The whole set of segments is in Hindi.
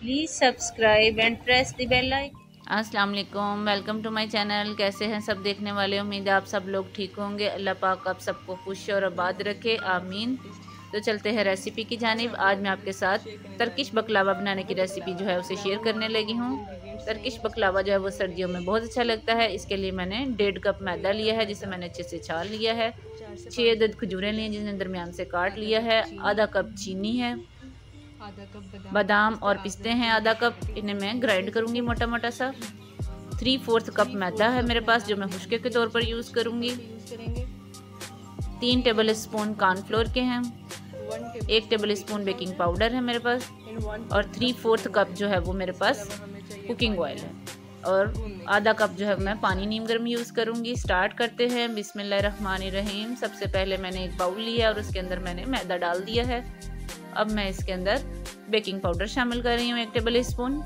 Please subscribe and press the bell icon. अस्सलाम वालेकुम, वेलकम टू माय चैनल। कैसे हैं सब देखने वाले? उम्मीद है आप सब लोग ठीक होंगे। अल्लाह पाक आप सबको खुश और आबाद रखे, आमीन। तो चलते हैं रेसिपी की जानिब। आज मैं आपके साथ टर्किश बकलावा बनाने की रेसिपी जो है उसे शेयर करने लगी हूँ। टर्किश बकलावा जो है वो सर्दियों में बहुत अच्छा लगता है। इसके लिए मैंने 1.5 कप मैदा लिया है जिसे मैंने अच्छे से छान लिया है। 6 अदद खजूरें ली जिन्हें दरमियान से काट लिया है। आधा कप चीनी है, आधा कप बादाम और पिस्ते हैं आधा कप, इन्हें मैं ग्राइंड करूंगी मोटा मोटा सा। 3/4 कप मैदा है मेरे पास जो मैं खुशके के तौर पर यूज़ करूंगी। 3 टेबल स्पून कॉर्नफ्लोर के हैं, 1 टेबल स्पून बेकिंग पाउडर है मेरे पास, और 3/4 कप जो है वो मेरे पास कुकिंग ऑयल है, और आधा कप जो है मैं पानी नीम गर्म यूज़ करूंगी। स्टार्ट करते हैं। बिस्मिल्लाहिर्रहमानिर्रहीम। सबसे पहले मैंने एक बाउल लिया और उसके अंदर मैंने मैदा डाल दिया है। अब मैं इसके अंदर बेकिंग पाउडर शामिल कर रही हूँ 1 टेबल स्पून।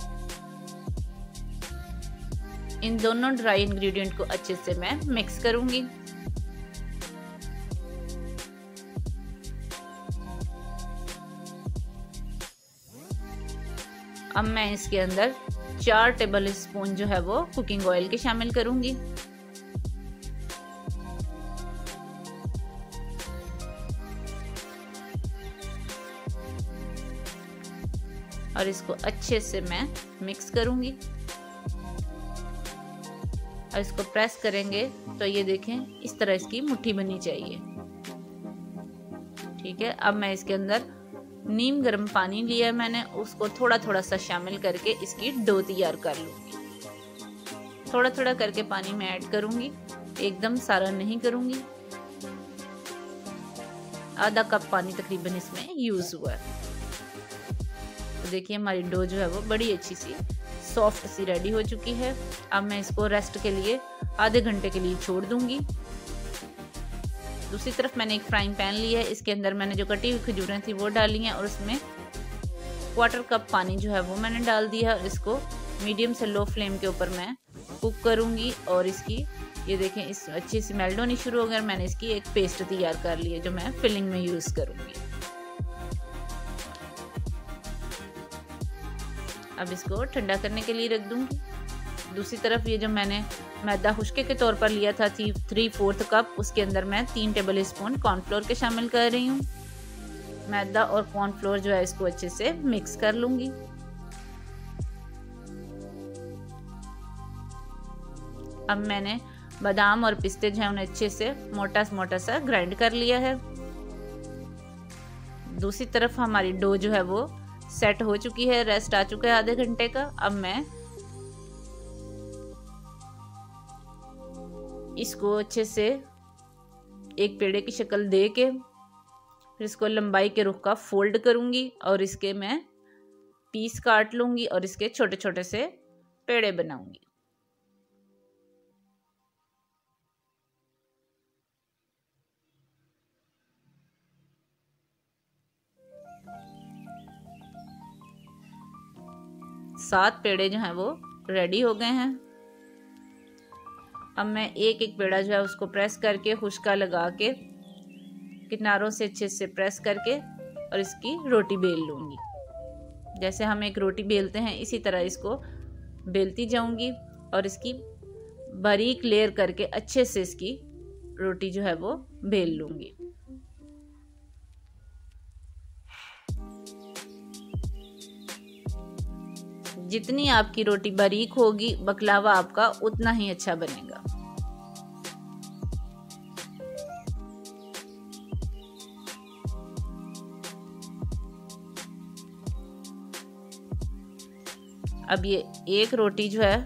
इन दोनों ड्राई इंग्रेडिएंट को अच्छे से मैं मिक्स करूंगी। अब मैं इसके अंदर 4 टेबल स्पून जो है वो कुकिंग ऑयल के शामिल करूंगी। और इसको अच्छे से मैं मिक्स करूंगी और इसको प्रेस करेंगे तो ये देखें इस तरह इसकी मुट्ठी बननी चाहिए। ठीक है। अब मैं इसके अंदर नीम गर्म पानी लिया है मैंने, उसको थोड़ा थोड़ा सा शामिल करके इसकी डो तैयार कर लूंगी। थोड़ा थोड़ा करके पानी में ऐड करूंगी, एकदम सारा नहीं करूंगी। आधा कप पानी तकरीबन इसमें यूज हुआ है। तो देखिए हमारी डो जो है वो बड़ी अच्छी सी सॉफ्ट सी रेडी हो चुकी है। अब मैं इसको रेस्ट के लिए आधे घंटे के लिए छोड़ दूंगी। दूसरी तरफ मैंने एक फ्राइंग पैन लिया है, इसके अंदर मैंने जो कटी हुई खजूरें थी वो डाली हैं और उसमें 1/4 कप पानी जो है वो मैंने डाल दिया है। इसको मीडियम से लो फ्लेम के ऊपर मैं कुक करूंगी और इसकी ये देखें इस अच्छी सी मेल्ट होनी शुरू हो गई। मैंने इसकी एक पेस्ट तैयार कर ली है जो मैं फिलिंग में यूज करूंगी। अब इसको ठंडा करने के लिए रख दूंगी। दूसरी तरफ ये जो मैंने मैदा खुशके के तौर पर लिया था 3/4 कप, उसके अंदर मैं 3 टेबल स्पून कॉर्नफ्लोर के शामिल कर रही हूँ। मैदा और कॉर्नफ्लोर जो है इसको अच्छे से मिक्स कर लूंगी। अब मैंने बादाम और पिस्ते जो है उन्हें अच्छे से मोटा मोटा सा ग्राइंड कर लिया है। दूसरी तरफ हमारी डो जो है वो सेट हो चुकी है, रेस्ट आ चुका है आधे घंटे का। अब मैं इसको अच्छे से एक पेड़े की शक्ल दे के फिर इसको लंबाई के रुख का फोल्ड करूंगी और इसके मैं पीस काट लूंगी और इसके छोटे छोटे से पेड़े बनाऊंगी। सात पेड़े जो हैं वो रेडी हो गए हैं। अब मैं एक एक पेड़ा जो है उसको प्रेस करके खुशका लगा के किनारों से अच्छे से प्रेस करके और इसकी रोटी बेल लूंगी। जैसे हम एक रोटी बेलते हैं इसी तरह इसको बेलती जाऊंगी और इसकी बारीक लेयर करके अच्छे से इसकी रोटी जो है वो बेल लूंगी। जितनी आपकी रोटी बारीक होगी बकलावा आपका उतना ही अच्छा बनेगा। अब ये एक रोटी जो है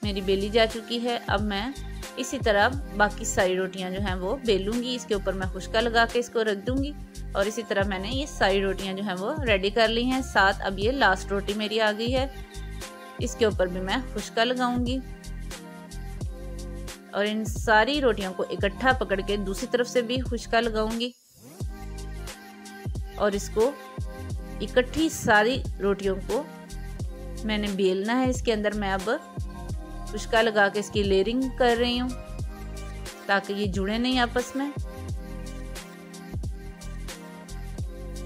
मेरी बेली जा चुकी है। अब मैं इसी तरह बाकी सारी रोटियां जो हैं वो बेलूंगी। इसके ऊपर मैं खुशका लगा के इसको रख दूंगी और इसी तरह मैंने ये सारी रोटियां जो हैं वो रेडी कर ली हैं। साथ अब ये लास्ट रोटी मेरी आ गई है, इसके ऊपर भी मैं खुशका लगाऊंगी और इन सारी रोटियों को इकट्ठा पकड़ के दूसरी तरफ से भी खुशका लगाऊंगी और इसको इकट्ठी सारी रोटियों को मैंने बेलना है। इसके अंदर मैं अब खुशका लगा के इसकी लेयरिंग कर रही हूँ ताकि ये जुड़े नहीं आपस में।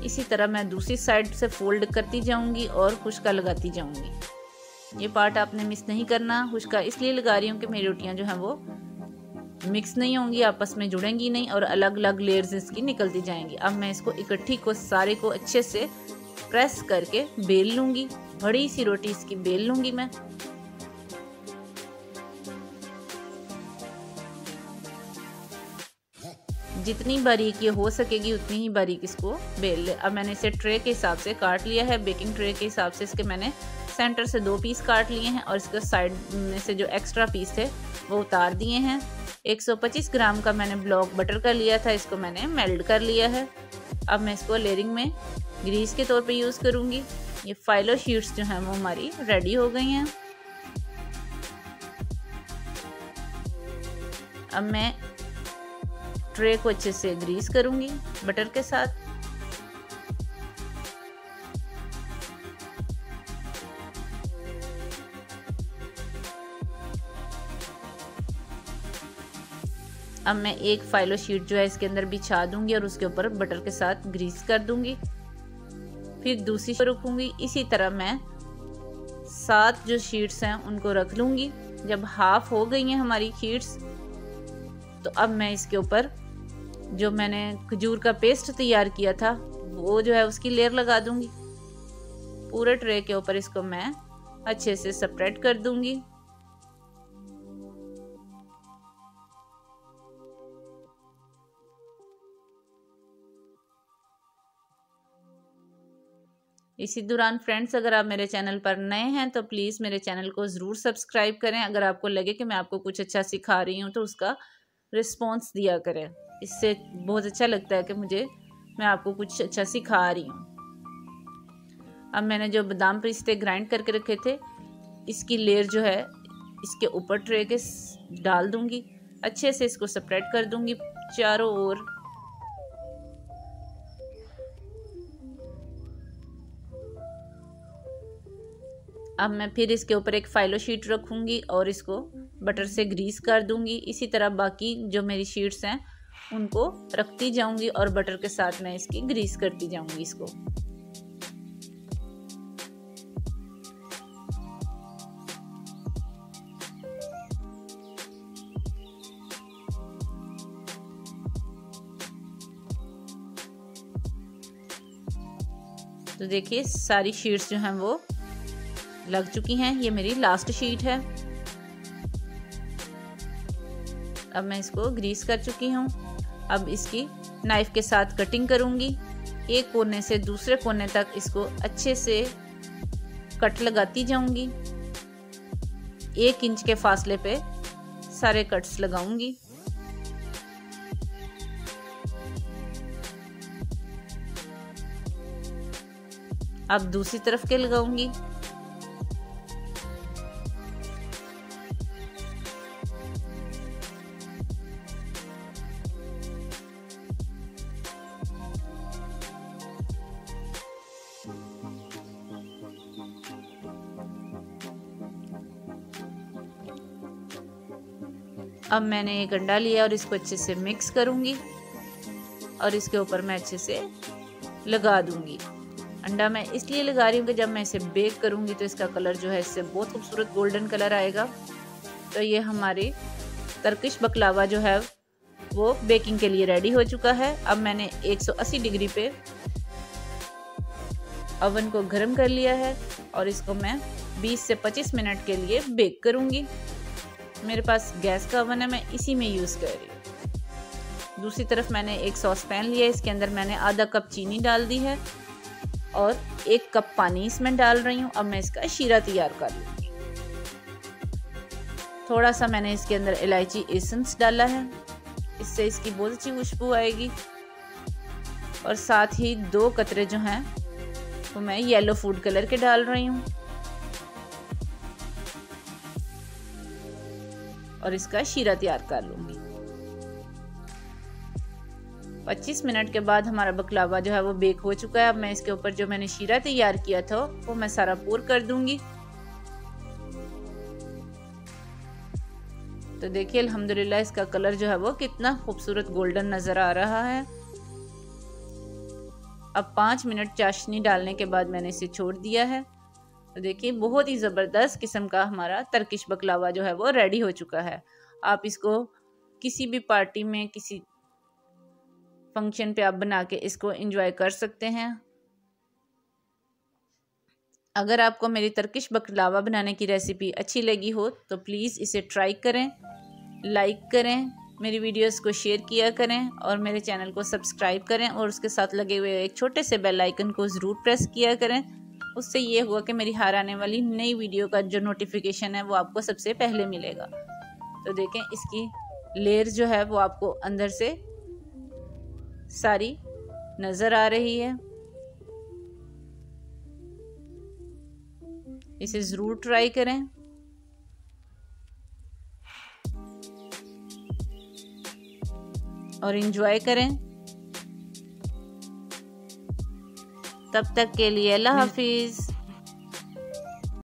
इसी तरह मैं दूसरी साइड से फोल्ड करती जाऊंगी और खुशका लगाती जाऊंगी। ये पार्ट आपने मिस नहीं करना। खुशका इसलिए लगा रही हूँ कि मेरी रोटियां जो हैं वो मिक्स नहीं होंगी, आपस में जुड़ेंगी नहीं और अलग अलग लेयर्स इसकी निकलती जाएंगी। अब मैं इसको इकट्ठी को सारे को अच्छे से प्रेस करके बेल लूंगी। बड़ी सी रोटी इसकी बेल लूंगी मैं। जितनी बारीक ये हो सकेगी उतनी ही बारीक इसको बेल ले। अब मैंने इसे ट्रे के हिसाब से काट लिया है। बेकिंग ट्रे के हिसाब से इसके मैंने सेंटर से 2 पीस काट लिए हैं और इसके साइड में से जो एक्स्ट्रा पीस थे वो उतार दिए हैं। 125 ग्राम का मैंने ब्लॉक बटर का लिया था, इसको मैंने मेल्ट कर लिया है। अब मैं इसको लेयरिंग में ग्रीस के तौर पे यूज़ करूँगी। ये फाइलो शीट्स जो हैं वो हमारी रेडी हो गई हैं। अब मैं ट्रे को अच्छे से ग्रीस करूँगी बटर के साथ। अब मैं एक फाइलो शीट जो है इसके अंदर बिछा दूंगी और उसके ऊपर बटर के साथ ग्रीस कर दूंगी। फिर दूसरी रखूंगी। इसी तरह मैं 7 जो शीट्स हैं उनको रख लूंगी। जब हाफ हो गई हैं हमारी शीट्स तो अब मैं इसके ऊपर जो मैंने खजूर का पेस्ट तैयार किया था वो जो है उसकी लेयर लगा दूंगी। पूरे ट्रे के ऊपर इसको मैं अच्छे से स्प्रेड कर दूंगी। इसी दौरान फ्रेंड्स, अगर आप मेरे चैनल पर नए हैं तो प्लीज़ मेरे चैनल को ज़रूर सब्सक्राइब करें। अगर आपको लगे कि मैं आपको कुछ अच्छा सिखा रही हूँ तो उसका रिस्पॉन्स दिया करें। इससे बहुत अच्छा लगता है कि मैं आपको कुछ अच्छा सिखा रही हूँ। अब मैंने जो बादाम पिस्ते ग्राइंड करके रखे थे इसकी लेयर जो है इसके ऊपर ट्रे के डाल दूंगी। अच्छे से इसको स्प्रेड कर दूंगी चारों ओर। अब मैं फिर इसके ऊपर एक फाइलो शीट रखूंगी और इसको बटर से ग्रीस कर दूंगी। इसी तरह बाकी जो मेरी शीट्स हैं उनको रखती जाऊंगी और बटर के साथ मैं इसकी ग्रीस करती जाऊंगी इसको। तो देखिए सारी शीट्स जो हैं वो लग चुकी हैं। ये मेरी लास्ट शीट है। अब मैं इसको ग्रीस कर चुकी हूँ। अब इसकी नाइफ के साथ कटिंग करूँगी। एक कोने से दूसरे कोने तक इसको अच्छे से कट लगाती जाऊँगी। 1 इंच के फासले पे सारे कट्स लगाऊंगी। अब दूसरी तरफ के लगाऊंगी। अब मैंने एक अंडा लिया और इसको अच्छे से मिक्स करूंगी और इसके ऊपर मैं अच्छे से लगा दूंगी। अंडा मैं इसलिए लगा रही हूँ कि जब मैं इसे बेक करूंगी तो इसका कलर जो है इससे बहुत खूबसूरत गोल्डन कलर आएगा। तो ये हमारी टर्किश बकलावा जो है वो बेकिंग के लिए रेडी हो चुका है। अब मैंने 180 डिग्री पे ओवन को गर्म कर लिया है और इसको मैं 20 से 25 मिनट के लिए बेक करूंगी। मेरे पास गैस का ओवन है, मैं इसी में यूज़ कर रही हूँ। दूसरी तरफ मैंने एक सॉस पैन लिया है। इसके अंदर मैंने आधा कप चीनी डाल दी है और 1 कप पानी इसमें डाल रही हूँ। अब मैं इसका शीरा तैयार कर लूँगी। थोड़ा सा मैंने इसके अंदर इलायची एसेंस डाला है, इससे इसकी बहुत अच्छी खुशबू आएगी। और साथ ही 2 कतरे जो हैं वो मैं येलो फूड कलर के डाल रही हूँ और इसका शीरा तैयार कर लूँगी। 25 मिनट के बाद हमारा बकलावा जो है वो बेक हो चुका है। अब मैं इसके ऊपर जो मैंने शीरा तैयार किया था वो मैं सारा पोर कर दूंगी। तो देखिए अल्हम्दुलिल्लाह इसका कलर जो है वो कितना खूबसूरत गोल्डन नजर आ रहा है। अब 5 मिनट चाशनी डालने के बाद मैंने इसे छोड़ दिया है। तो देखिए बहुत ही ज़बरदस्त किस्म का हमारा टर्किश बकलावा जो है वो रेडी हो चुका है। आप इसको किसी भी पार्टी में, किसी फंक्शन पे आप बना के इसको एंजॉय कर सकते हैं। अगर आपको मेरी टर्किश बकलावा बनाने की रेसिपी अच्छी लगी हो तो प्लीज़ इसे ट्राई करें, लाइक करें, मेरी वीडियोस को शेयर किया करें और मेरे चैनल को सब्सक्राइब करें और उसके साथ लगे हुए एक छोटे से बेल आइकन को ज़रूर प्रेस किया करें। उससे ये हुआ कि मेरी हर आने वाली नई वीडियो का जो नोटिफिकेशन है वो आपको सबसे पहले मिलेगा। तो देखें इसकी लेयर जो है वो आपको अंदर से सारी नज़र आ रही है। इसे ज़रूर ट्राई करें। और एंजॉय करें। तब तक के लिए अल्लाह हाफिज़।